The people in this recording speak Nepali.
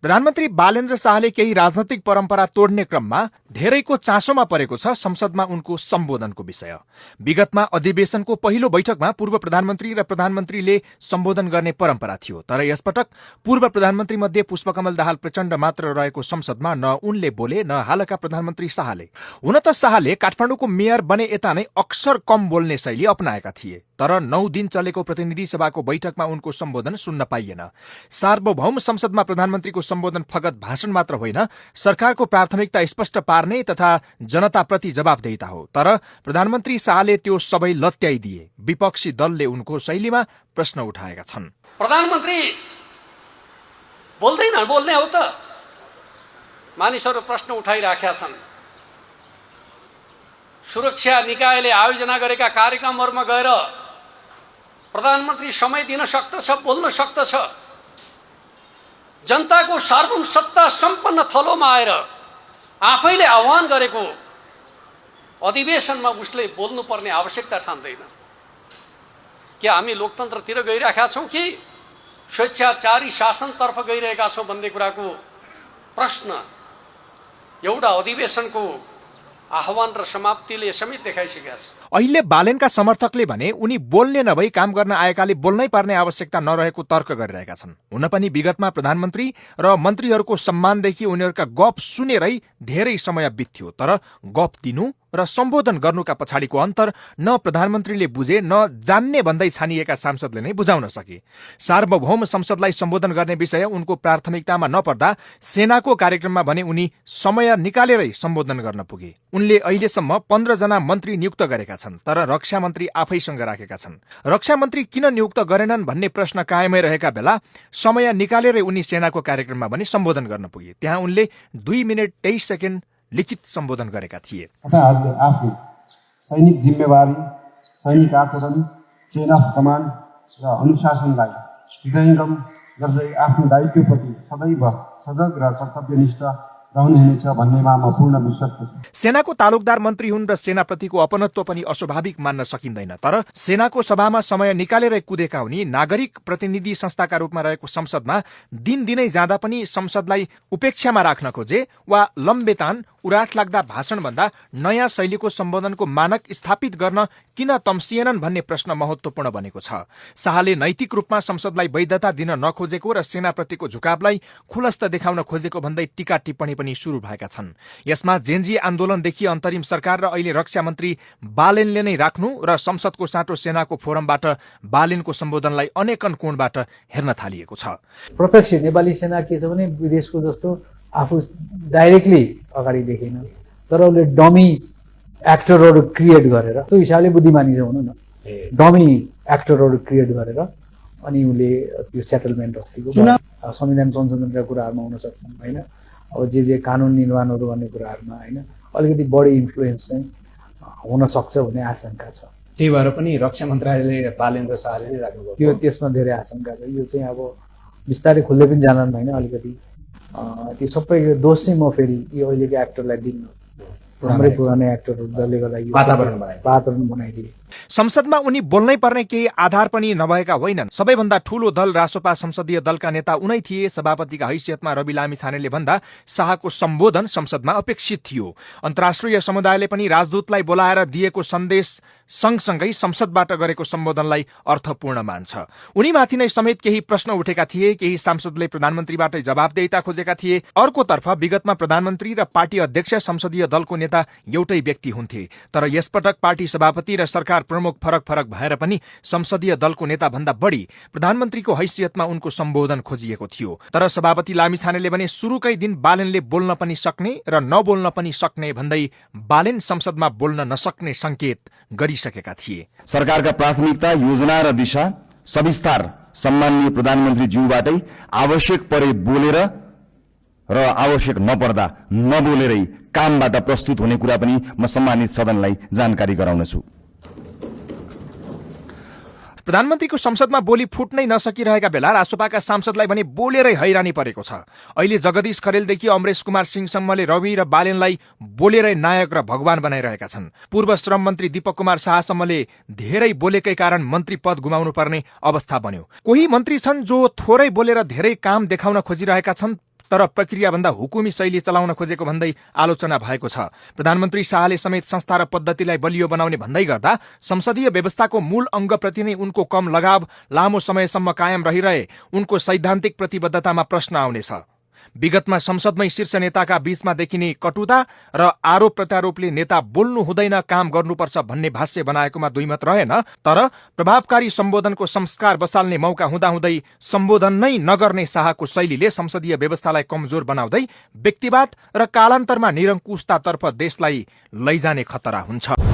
प्रधानमन्त्री बालेन्द्र शाहले केही राजनैतिक परम्परा तोड्ने क्रममा धेरैको चासोमा परेको छ संसदमा उनको सम्बोधनको विषय। विगतमा अधिवेशनको पहिलो बैठकमा पूर्व प्रधानमन्त्री र प्रधानमन्त्रीले सम्बोधन गर्ने परम्परा थियो, तर यसपटक पूर्व प्रधानमन्त्री मध्ये पुष्पकमल दाहाल प्रचण्ड मात्र रहेको संसदमा न उनले बोले न हालका प्रधानमन्त्री शाहले। हुन त शाहले काठमाडौँको मेयर बने यता नै अक्सर कम बोल्ने शैली अपनाएका थिए, तर 9 दिन चलेको प्रतिनिधि सभाको बैठकमा उनको सम्बोधन सुन्न पाइएन। सार्वभौम संसदमा प्रधानमन्त्रीको सम्बोधन फगत भाषण मात्र होइन, सरकारको प्राथमिकता स्पष्ट पार्ने तथा जनताप्रति जवाबदेहिता हो। तर प्रधानमन्त्री शाहले त्यो सबै लत्याइदिए। विपक्षी दलले उनको शैलीमा प्रश्न उठाएका छन्। प्रधानमन्त्री बोल्दैन, बोल्ने हो त? मानिसहरू प्रश्न उठाइराखेका छन्। सुरक्षा निकायले आयोजना गरेका कार्यक्रमहरूमा गएर प्रधानमन्त्री समय दिन सक्दछ, बोल्न सक्दछ। जनताको सार्वभौम सत्ता सम्पन्न थलोमा आएर आफैले आह्वान गरेको अधिवेशनमा उसले बोल्नुपर्ने आवश्यकता ठान्दैन। के हामी लोकतन्त्रतिर गइरहेका छौँ कि स्वेच्छाचारी शासनतर्फ गइरहेका छौँ भन्ने कुराको प्रश्न एउटा अधिवेशनको आह्वान र समाप्तिले समेत देखाइसकेका छ। अहिले बालेनका समर्थकले भने उनी बोल्ने नभई काम गर्न आएकाले बोल्नै पर्ने आवश्यकता नरहेको तर्क गरिरहेका छन्। हुन पनि विगतमा प्रधानमन्त्री र मन्त्रीहरूको सम्मानदेखि उनीहरूका गफ सुनेरै धेरै समय बित्थ्यो, तर गफ दिनु र सम्बोधन गर्नुका पछाडिको अन्तर न प्रधानमन्त्रीले बुझे न जान्ने भन्दै छानिएका सांसदले नै बुझाउन सके। सार्वभौम संसदलाई सम्बोधन गर्ने विषय उनको प्राथमिकतामा नपर्दा सेनाको कार्यक्रममा भने उनी समय निकालेरै सम्बोधन गर्न पुगे। उनले अहिलेसम्म 15 जना मन्त्री नियुक्त गरेका छन्, तर रक्षा मन्त्री आफैसँग राखेका छन्। रक्षा मन्त्री किन नियुक्त गरेनन् भन्ने प्रश्न कायमै रहेका बेला समय निकालेरै उनी सेनाको कार्यक्रममा पनि सम्बोधन गर्न पुगे। त्यहाँ उनले 2 मिनेट 23 सेकेन्ड लिखित सम्बोधन गरेका थिए। तपाईँहरूले आफ्नो सैनिक जिम्मेवारी, सैनिक आचरण, चेन अफ कमान्ड र अनुशासनलाई हृदयङ्गम गर्दै आफ्नो दायित्वप्रति सदैव सजग र कर्तव्यनिष्ठ रहनुहुनेछ भन्नेमा म पूर्ण विश्वस्त छु। सेनाको तालुकदार मन्त्री हुन् र सेनाप्रतिको अपनत्व पनि अस्वाभाविक मान्न सकिँदैन, तर सेनाको सभामा समय निकालेर कुदेका उनी नागरिक प्रतिनिधि संस्थाका रूपमा रहेको संसदमा दिनदिनै जाँदा पनि संसदलाई उपेक्षामा राख्न खोजे वा लम्बेतान उराट लाग्दा भाषण भन्दा नयाँ शैलीको सम्बोधनको मानक स्थापित गर्न किन तम्सिएनन् भन्ने प्रश्न महत्वपूर्ण बनेको छ। शाहले नैतिक रूपमा संसदलाई वैधता दिन नखोजेको र सेनाप्रतिको झुकावलाई खुलस्त देखाउन खोजेको भन्दै टीका टिप्पणी पनि सुरु भएका छन्। यसमा जेन्जी आन्दोलनदेखि अन्तरिम सरकार र अहिले रक्षा मन्त्री बालेनले नै राख्नु र संसदको साँटो सेनाको फोरमबाट बालेनको सम्बोधनलाई अनेकन कोणबाट हेर्न थालिएको छ। प्रत्यक्ष नेपाली सेना के छ भने विदेशको जस्तो आफू डाइरेक्टली अगाडि देखेन, तर उसले डमी एक्टरहरू क्रिएट गरेर, त्यो हिसाबले बुद्धिमानी छ भनौँ न, डमी एक्टरहरू क्रिएट गरेर अनि उसले त्यो सेटलमेन्ट अस्तिको संविधान संशोधनका कुराहरूमा हुन सक्छन् होइन, अब जे कानुन निर्माणहरू गर्ने कुराहरूमा होइन अलिकति बढी इन्फ्लुएन्स चाहिँ हुन सक्छ भन्ने आशंका छ। त्यही भएर पनि रक्षा मन्त्रालयले बालेन्द्र शाहले राख्नुभयो। त्यो त्यसमा धेरै आशंका छ। यो चाहिँ अब बिस्तारै खुल्दै पनि जान्छन् होइन, अलिकति त्यो सबै दोष चाहिँ म फेरि यो अहिलेको एक्टरलाई दिन्न। हाम्रै पुरानो एक्टरहरू जसले गर्दा वातावरण बनाइदिए। संसदमा उनी बोल्नै पर्ने केही आधार पनि नभएका होइनन्। सबैभन्दा ठूलो दल रासोपा संसदीय दलका नेता उनै थिए। सभापतिका हैसियतमा रवि लामिछानेले भन्दा शाहको सम्बोधन संसदमा अपेक्षित थियो। अन्तर्राष्ट्रिय समुदायले पनि राजदूतलाई बोलाएर दिएको सन्देश सँगसँगै संसदबाट गरेको सम्बोधनलाई अर्थपूर्ण मान्छ। उनीमाथि नै समेत केही प्रश्न उठेका थिए। केही सांसदले प्रधानमन्त्रीबाटै जवाबदेहिता खोजेका थिए। अर्कोतर्फ विगतमा प्रधानमन्त्री र पार्टी अध्यक्ष संसदीय दलको नेता एउटै व्यक्ति हुन्थे, तर यसपटक पार्टी सभापति र सरकार प्रमुख फरक भएर पनि संसदीय दलको नेता भन्दा बढी प्रधानमन्त्रीको हैसियतमा उनको सम्बोधन खोजिएको थियो। तर सभापति लामिछानेले भने सुरुकै दिन बालेनले बोल्न पनि सक्ने र नबोल्न पनि सक्ने भन्दै बालेन संसदमा बोल्न नसक्ने संकेत गरिसकेका थिए। सरकारका प्राथमिकता, योजना र दिशा सविस्तार सम्माननीय प्रधानमन्त्री ज्यूबाटै आवश्यक परे बोलेर र आवश्यक नपर्दा नबोलेरै कामबाट प्रस्तुत हुने कुरा पनि म सम्मानित सदनलाई जानकारी गराउनेछु। प्रधानमन्त्रीको संसदमा बोली फुट्नै नसकिरहेका बेला रासोपाका सांसदलाई भने बोलेरै हैरानी परेको छ। अहिले जगदीश खरेलदेखि अमरेश कुमार सिंहसम्मले रवि र बालेनलाई बोलेरै नायक र भगवान बनाइरहेका छन्। पूर्व श्रम मन्त्री दीपक कुमार शाहसम्मले धेरै बोलेकै कारण मन्त्री पद गुमाउनु पर्ने अवस्था बन्यो। कोही मन्त्री छन् जो थोरै बोलेर धेरै काम देखाउन खोजिरहेका छन्, तर प्रक्रियाभन्दा हुकुमी शैली चलाउन खोजेको भन्दै आलोचना भएको छ। प्रधानमन्त्री शाहले समेत संस्था र पद्धतिलाई बलियो बनाउने भन्दै गर्दा संसदीय व्यवस्थाको मूल अङ्गप्रति नै उनको कम लगाव लामो समयसम्म कायम रहिरहे उनको सैद्धान्तिक प्रतिबद्धतामा प्रश्न आउनेछ। विगतमा संसदमै शीर्ष नेताका बीचमा देखिने कटुता र आरोप प्रत्यारोपले नेता बोल्नु हुँदैन काम गर्नुपर्छ भन्ने भाष्य बनाएकोमा दुईमत रहेन, तर प्रभावकारी सम्बोधनको संस्कार बसाल्ने मौका हुँदाहुँदै सम्बोधन नै नगर्ने शाहको शैलीले संसदीय व्यवस्थालाई कमजोर बनाउँदै व्यक्तिवाद र कालान्तरमा निरङ्कुशतातर्फ देशलाई लैजाने खतरा हुन्छ।